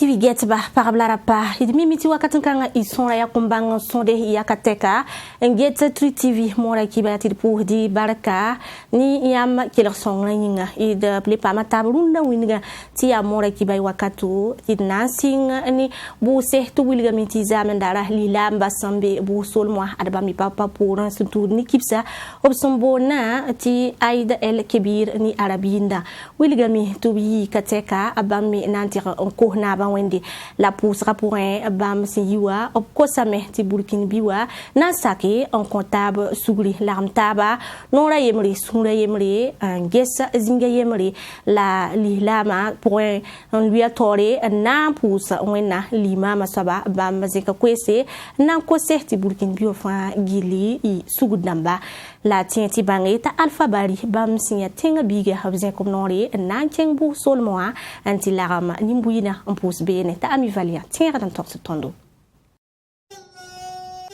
TV get ba parablara pa idmi miti wakatin kanga isonra ya kumbang sonde ya kateka get TV mora kibati pour di baraka ni yam kiler songra yinga ida ple pa matabrunda winga ti ya mora kibai wakatu kidnansing ni bu se to wilga miti zaman dara lilamba sambe bu sol mo adaba mi papa pour surtout ni kipsa obsombo na ti aida el kebir ni arabinda wilga mi to bi kateka abami nantir ko na ban wende la poussera pour un bam siwa op ko same ti burkin biwa na sake en comptable sugri l'armtaba nora yemri sura yemri ngesa zinga yemri la lilama pour un lui atore na poussa wena lima masaba bam zeka kwese na ko ti burkin biwa fa gili i sugudamba la tienti bangeta alpha bari bam sinya tenga biga habzen comme nore na tengbu solmoa anti larama nimbuina en pousse bene ta ami valia tiens dans torse tondo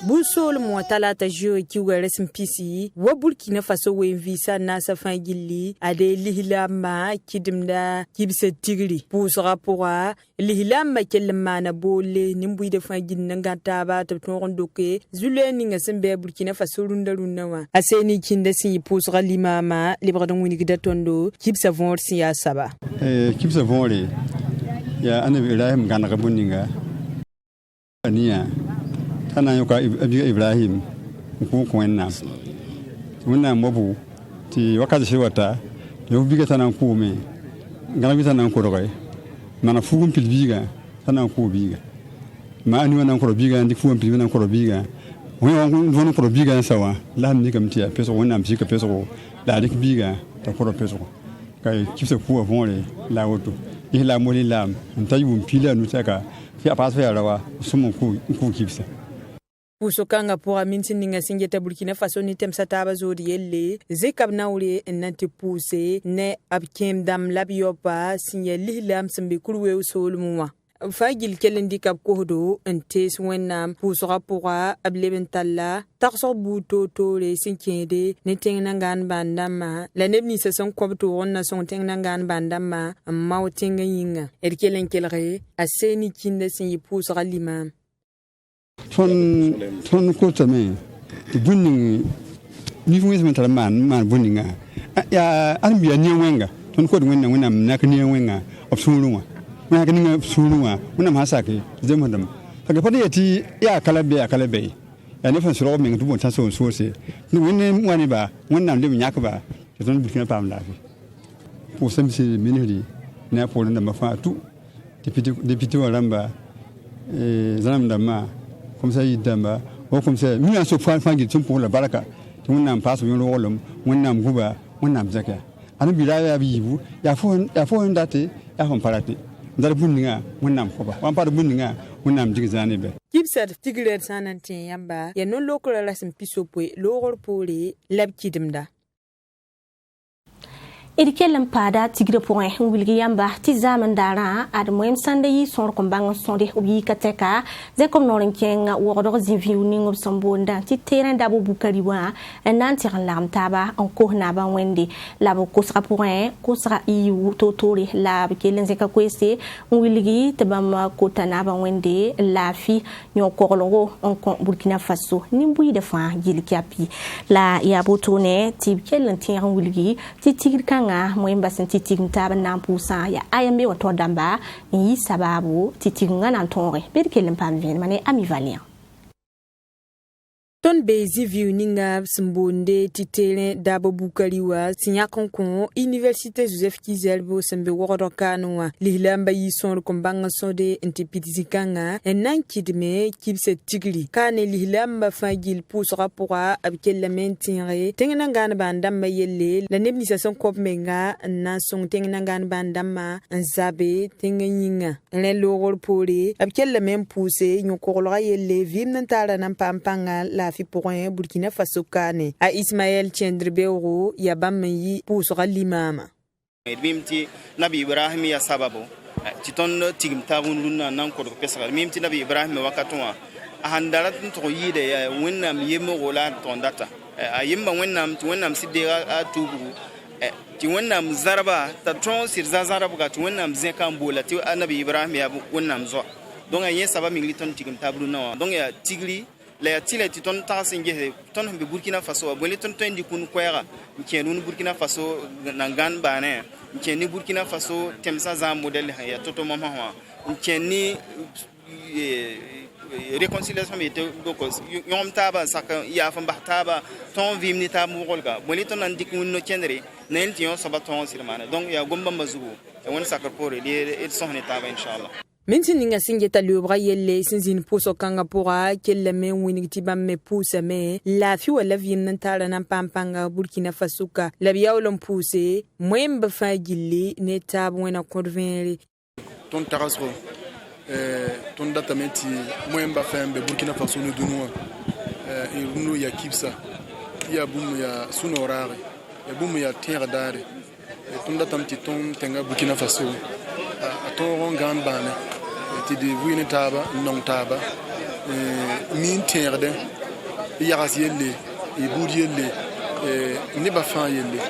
Busol mo talata jo ki weres mpisi wa Burkina Faso we visa na sa fangili ade lihilama kidimda kibse tigri pusra pourwa lihilama kelma na bole nimbu de fangil ngata ba to rondoke zuleni ngasembe Burkina Faso rundarunawa aseni kinda si pusra limama libre don wini gida tondo kibsa von si ya saba kibsa von ya anabi Ibrahim gana gabuninga ania tana yoka Ibrahim ku kwenna wonna mobu ti wakati shewata yo biga tana ku me ngala bi tana ko roy mana fugum pil biga tana ku biga ma ani wana ko biga ndi fugum pil wana ko biga wona ko biga sawa la ni kam ti peso wonna am sika peso la dik biga ta ko peso kay kipse ku avon la woto ihla moli lam ntayum pila nu saka fi apaso ya rawa sumu ku kipse Pusokanga pour aminti ninga singeta Burkina Faso ni tem sataba zodi yelle zekab naure nanti puse ne abkem dam labiopa sinye lihlam sembe kurwe usolumwa fagil kelendi kap kohdo entes wennam pusora pourwa ableben talla tarso buto to le sinkede ne tengnangan bandama la nebni se son kwabto wonna son tengnangan bandama maw tenga yinga erkelen kelre aseni kinde sinye pusora limam Son ko tame bunning ni fu ismen tala man bunninga ya arbiya ni wenga ton ko wenna wenna nak ni wenga obsulunwa ma ga ni obsulunwa wenna ma sake zemadam kaga fadi yati ya kalabe ya ne fan suro men du bon taso source ni wenne wani ba wenna le nyak ba ton Burkina pam la fi pour semsi miniri na pour na ma fa tout député waramba zanam dama comme ça yidamba o comme ça mi aso fangi tum pour la baraka tum nam passe yo wolum won nam guba won nam zaka anu bilaya bibu ya fo ndate ya fon parate ndar bunninga won nam ko ba wan par bunninga won nam digzane be kibsat tigret sanante yamba ya non lokora la sim pisopwe logor pole lab kidimda Erikel pada tigre point wilgi yamba ti zaman dara ad moyem sande yi son ko bang sonde ubi kateka ze kom noren kenga wodo zinvi uningo sombonda ti terrain dabo bukari wa nanti lam taba en ko na ba wende labo kosra point kosra i totore lab kelen ze ka kwese wilgi tabam ko tanaba wende la fi nyo korlogo en ko Burkina Faso nimbu de fa gilkiapi la ya botone ti kelen terrain wilgi ti tigre kan moyemba senti tigntaba nampusa ya ayambe wato damba yi sababu titinga nan tonre berkelem pam vien mane ami valien ton bezi viuninga simbonde titele dabo bukaliwa sinya konkon université Joseph Kizelbo sembe woro kanwa lilamba yi son kombanga sode intipitizikanga enan kidme kibse tigli kane lilamba fagil pusra pourra abkel la mentire tengnanga bandamba yelle la nebnisation kopmenga na son tengnanga bandamba nzabe tengnyinga len logor pole abkel la men pousse nyokorla yelle vimnantala nan pampanga la fi pour un Burkina Faso kane a Ismaël Tiendrebeoro ya bamyi pusra limama mimti nabi Ibrahim ya sababu titon tigimta wunna nan ko pesra mimti nabi Ibrahim wakatwa handarat to yide ya wonnam yemo wala ton data ayimba wonnam sidde a tubu ti wẽnnaam zarba t'a tõog sɩd zã-zãrabga tɩ wẽnnaam zẽka n boola tɩ anabi ibrahim yaa wẽnnaam zoa donc a yẽ sabab mingli tõnd tigm taab rũnã wã donc yaa tigri la yaa tɩ la tɩ tõnd tags n gese tõnd sẽn be burkina faso wa bõe tõnd tõe n dɩk kũn koɛɛga n kẽed wũn burkina faso nan gãn baanẽ n kẽed ne burkina faso tẽmsã zãag modɛl sẽn yaa to-to mamsã wã n kẽed ne réconciliation me te doko yom taaba saka ya fa mbah taaba ton vim ni taab mogolga boni ton nan dik mun no kendere nel ti yon saba ton sirmana donc ya gomba mazugo e won sakar pore de sohne taaba inshallah Minti ninga singeta lubra yelle sinzin puso kanga pora kelle me winigti bamme pusa me la fi wala vim nan tara nan pampanga Burkina Faso ka la biawlon puse mwemba fa gilli ne taab wena kodvenri ton tarasro ton datamenti mwemba fembe Burkina Faso no dunwa runo ya kipsa ya bumu ya sunorare ya bumu ya terre dare ton datamenti ton tenga Burkina Faso aton gan bana ti de wini taba non taba min terre ya rasiyelle e budiyelle ne ba fa yelle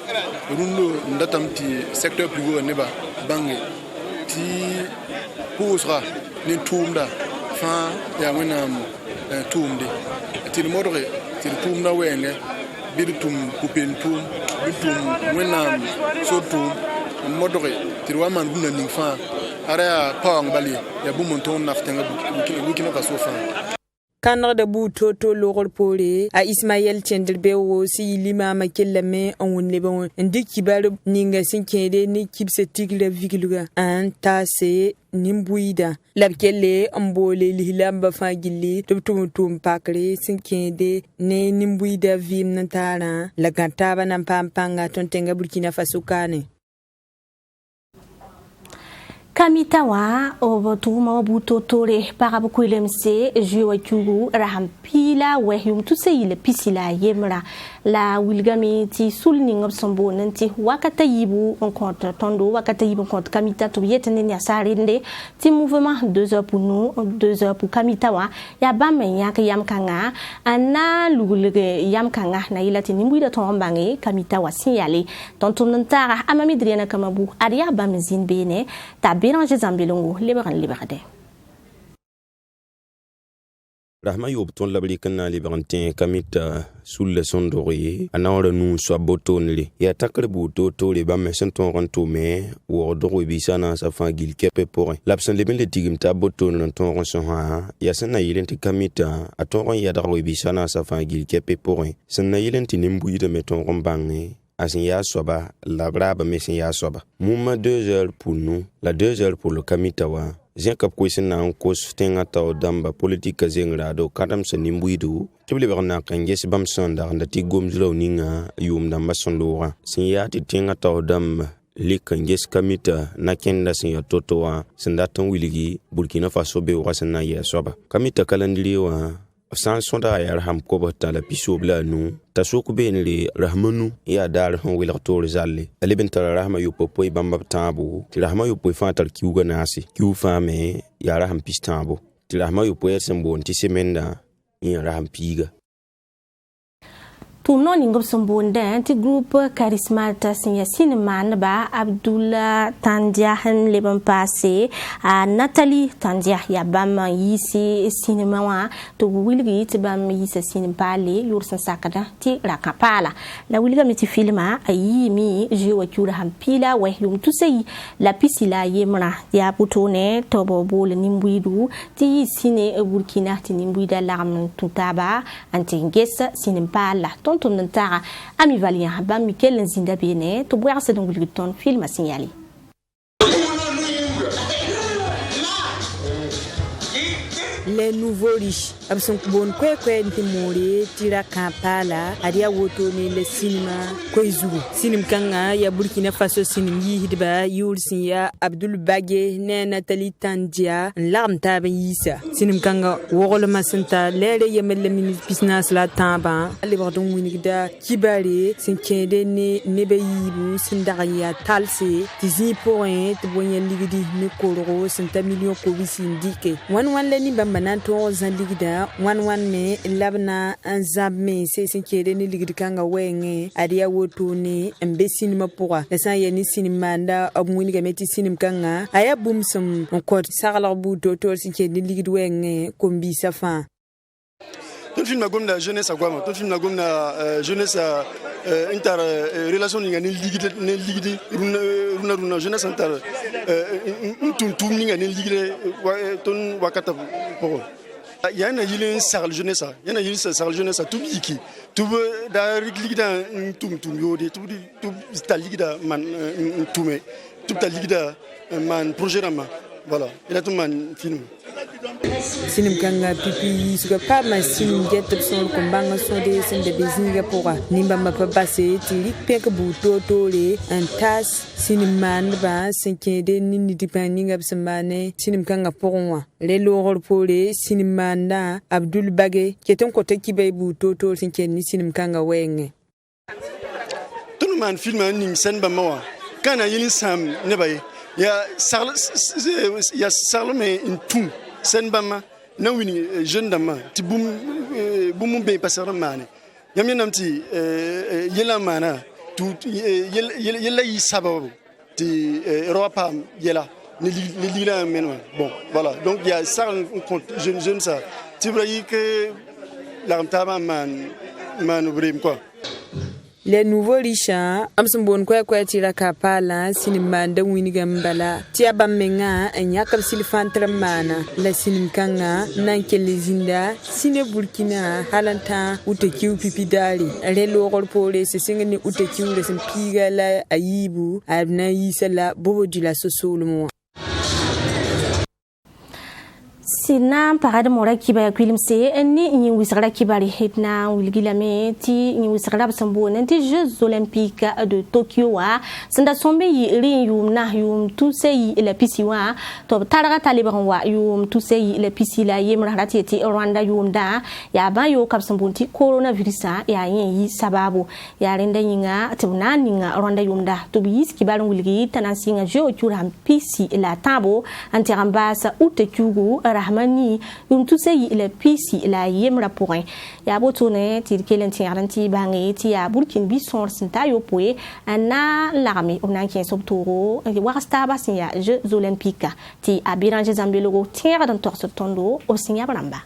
runo datamenti secteur privé ne ba bangi ti pusra ni tumda fa ya wẽnnaam tumde tɩ d modge tɩ d tumda wɛɛngẽ bɩ d tum pupen tum bɩ tum wẽnnaam sor tum n modge tɩ d wa maan bũmb ning fãa ara yaa paoong bal ye yaa bũmb n tõog naf tẽngã Burkina Faso fãa Kanre de buto to logol pore a Ismaël Chendelbe wo si limama kellame on lebon ndiki bar ninga sinkede ni kibse tigre vigluga an tase nimbuida labkelle ambole lihilamba fagilli tum pakre sinkede ne nimbuida vim nantara la gantaba nan pampanga tontenga Burkina Faso kane Kamitawa obotuma obuto tore parabu kuilemse jiwa chugu rahampila wehum tuseile pisila yemra la wilgami ti sulning obsombo nanti wakata yibu on compte tondo wakata yibu compte kamita to yetene ni asarinde ti mouvement 2 heures pour nous 2 heures pour kamitawa ya bamen yak yamkanga ana lugulege yamkanga na ilati nimbuida tombange kamitawa signalé tontonantara amamidriana kamabu aria bamzin bene Béranger Zambelongo, Liberade. Rahma yob ton labri kana liberantin kamita sulle sondori anawra nu so botonli ya takrebu to le bamme senton ranto me wo do bisana sa fa gil kepe pour l'absent le bele tigim ta boton ton ronson ha ya sana yilenti kamita aton ya da bisana sa fa gil kepe pour sana yilenti nimbu de meton rombange Asin ya soba, la braba mesin ya soba. Mouma 2 heures pour nous, la 2 heures pour le kamitawa. Zin kap kwesen na an kos tenga tao damba politika zengrado kadam sa nimbuidu. Tibli barna kanges bam sanda anda ti gomzlo ninga yum damba sondora. Sin ya ti tenga tao damba li kanges kamita na kenda sin ya totowa. Sindatan wiligi Burkina Faso be wasan na ya soba. Kamita kalandiliwa. San sonda ya raham ko bata la pisobla nu tasuku benri rahmanu ya dar hon wil tor zalle ali binta rahma yu popo bamba tabu ti rahma yu po fatar kiuga nasi kiu fame ya raham pistabo ti rahma yu po sembo ti semenda ya raham piga Tournon ningob sombonda ti groupe charismata sinya cinéman ba Abdullah Tandia han leban passé a Nathalie Tandia ya bam yisi cinéma wa to wilgi ti bam yisi cinéma pale yursan sakada ti rakapala la wilga mi ti filma ayi mi je wa kura hampila wa yum tusei la pisila yemra ya putone to bobol nimbuidu ti ciné Burkina ti nimbuida lam tutaba antingesa cinéma pala ton nantara ami valien ba Mikel Nzinda bene to boire ce donc ton film a signalé les nouveaux riches abson bon kwe ntimore tira Kampala adia woto ni le cinéma koizu cinéma kanga ya Burkina Faso cinéma hidba yursin ya Abdul Bagé ne Nathalie Tandia lam tabe yisa cinéma kanga wogol masanta lele yemel ministre business la tamba le bordon winigda kibare sinkede ne nebeyibu sindariya talse tizi point boyen ligidi ne koloro senta million ko wisindike wan le ni bamba to zan ligda wan me labna an zab me se sin kede ni ligda kanga wenge adia woto ni embesin mapura san ya ni sinima nda abmuni ga meti sinim kanga aya bumsum ko sagala bu to sin kede ni ligda wenge kombi safa. Ton film na gomna jeunesse agwama ton film na gomna jeunesse inter relation ni ngani ligide runa jeunesse inter tum ni ngani ligide ton wakata poko yana yilin sagal jeunesse yana yilin sagal jeunesse tout biki tout da ligida tum yodi tout ta ligida man tume tout ta ligida man projet rama voilà il a tout man film sinim kanga pipi suga pa ma sinim get son ko banga so de sen de bezinga pora nimba ma pa basse ti pek bu to le en tas sinim man ba senke de ni dipaninga bsmane sinim kanga porwa le lorol pole sinim manda Abdul Bagé keton ko tekki bay bu to senke ni sinim kanga wenge tunu man film ning sen ba mawa kana yin sam ne bay ya sarle me in tout sen bama na wini jeune dama ti bum be passer mane yam yanamti yela mana tout yela yi sababu ti ropa yela ni lila menwa bon voilà donc il y a ça jeune ça tu vois que l'armtama man obrim quoi. Les nouveaux riches amsambon kwa tira kapala sinimanda winigambala tiaba menga anyakam silfantra mana la sinimkanga nankele zinda sine Burkina halanta utekiu pipidali relo golpole se singeni utekiu le simpiga la ayibu abna yisala bobo dila sosolumo. Sina parade mora kiba ya kwilimse ni wisara kibari hitna wilgilame ti ni wisara basambo nanti Jeux Olympiques de Tokyo wa sanda sombe yi ri yum na yum tu se yi la pisi wa to taraga taliban wa yum tu se yi la pisi la yem rahati ti Rwanda yum da ya ba yo kapsambo ti coronavirus ya yin yi sababu ya renda yinga tibna ninga Rwanda yum da to bis kibarin wilgi tanansinga jo chura pisi la tabo anti rambasa utekyugo rahmani yum tu se yi la pisi la yem raporin ya botone ti kelen ti garanti bangi ti ya Burkina Faso sinta yo poe ana l'armée on a qui sobtoro et wasta basin ya Jeux Olympiques ti abiranje zambelogo tiera dans torso tondo o sinya bramba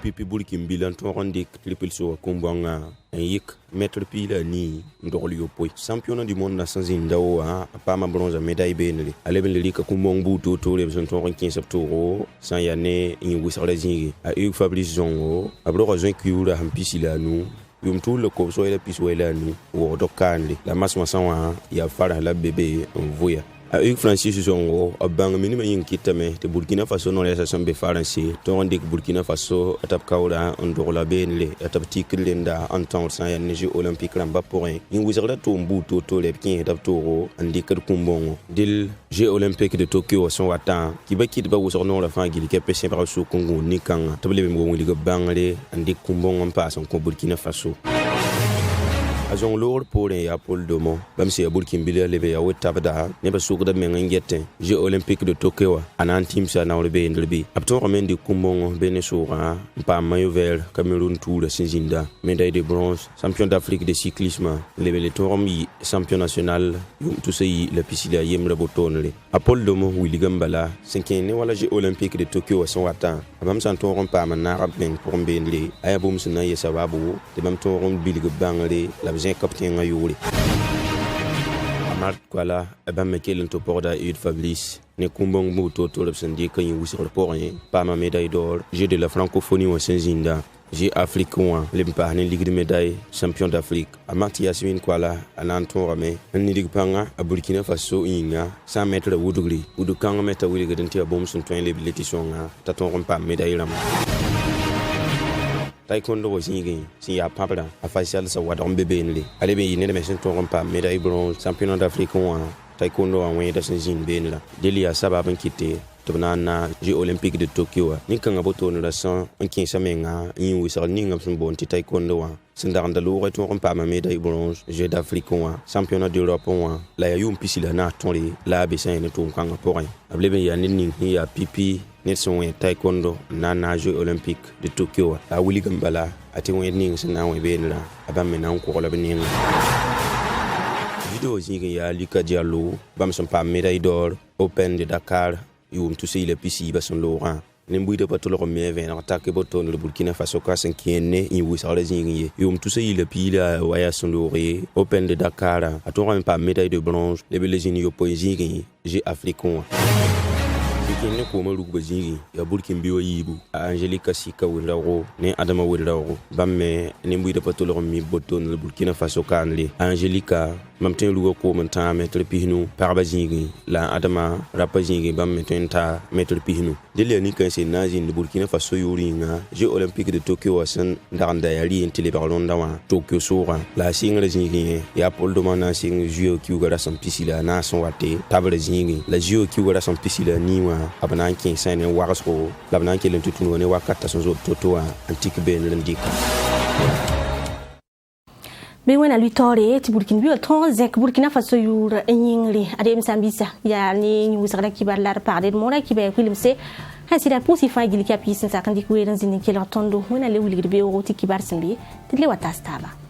pipi Burkina bilan to rande triple so kombanga yik mettre pila ni ndogli yo poy championnat du monde na sanzinda o pa ma bronze médaille beneli ale ben lika kumbong buto to le son to 15 septembre san yane ni wisara zingi a eu Fabrice Zongo abro raison kiura hampisi la nu yum tout le ko so ele piswe la nu wo dokande la masma sanwa ya fara la bébé voya a eu Francis Zongo abang minima yin kitame te Burkina Faso non les assemblées français to rande Burkina Faso atap kawla ndorla benle atap tiklenda entendre sans ya Jeux Olympiques ramba pour yin wizarda to mbuto to le kin atap toro andi kad kumbongo dil Jeux Olympiques de Tokyo son watan ki ba kit ba wosor la fa gili ke pese ba so kongo ni kan table be ngo ngi bangale andi kumbongo pa son ko Burkina Faso azon lor pour ya Paul Domo bam se Burkina Faso leve ya wetabda ne ba sukda mengangete Jeux Olympiques de Tokyo anan team sa na orbe ndrbi apto remendi kumbongo benesura pa maillot vert Cameroun tour de Sinzinda médaille de bronze champion d'Afrique de cyclisme le tourmi champion national yum tout sey le pisila yemra botonle Paul Domo Willigambala 5e wala Jeux Olympiques de Tokyo son watan bam santoron pa manara ben pour benle aya bum sna yesababu de bam toron bilg bangale la capitaine ayuri amart kwala aba mekelen to porda Yves Fabrice ne kumbong buto to lebsandi kan yusi reporter pa ma médaille d'or Jeux de la francophonie au Sinzinda Jeux africain limpa ne ligue de médaille champion d'Afrique amart Yasmin kwala ananton rame ni ligue panga a Burkina Faso inga 100 mètres de wudugli wudukanga meta wili gadenti abom sun toin lebilitation taton pa médaille ram taekwondo was yingin si ya papra a facial sa wadon bebenle ale be yine de mesin to rompa médaille bronze championnat d'Afrique taekwondo en wayda sin benla delia sababan kité na Jeux olympiques de Tokyo ni kanga boto na san en kin samenga yin wisal ni ngam sun bon ti taekwondo wa sindar da lo reto on pa ma médaille bronze Jeux d'Afrique wa championnat d'Europe wa la ya yum pisila na tonri la be sen ne to kanga porin ablebe ya ni ya pipi ne son taekwondo na Jeux olympiques de Tokyo a wuli gambala ati won ni sina won be na abam na ko la be ni video zingi ya Lucas Diallo bam son pa médaille d'or Open de Dakar yum tu sei le pisi ba son Laurent nembuide patolo ko meve na attaque boton le Burkina Faso ka sen kienne in wi sare zingi yum tu sei le pila waya son Laurent Open de Dakar atora pa médaille de bronze le belezini yo poésie Jeux africains ne ko maru bazingi ya Burkina biyo yibu Angelica Sika wirawo ne Adama wirawo bamme ne mbuide patolo mi boton le Burkina Faso kanle Angelica mamten lugo ko manta metre pihnu par bazingi la Adama rapazingi bamme tenta metre pihnu dele ni kan se nazi de Burkina Faso yuringa Jeux olympiques de Tokyo wasan ndanda yali intele balon dawa Tokyo sora la single zingi ya Paul Domana sing Jeux ki ugara san pisila na son wate table zingi la Jeux ki ugara san pisila niwa abana kin sane warasko labana kin tutuno ne wakata son zo totoa antique ben lendika be wena luitore ti Burkina Biyo ton zek Burkina Faso yur enyingli ade msambisa ya ni nyusara kibar lar parler mona kibe kwilimse hasira pusi fa gili kapi sin sakandi kueran zini kelo tondo wena le wuligbe o ti kibar simbi tidle watastaba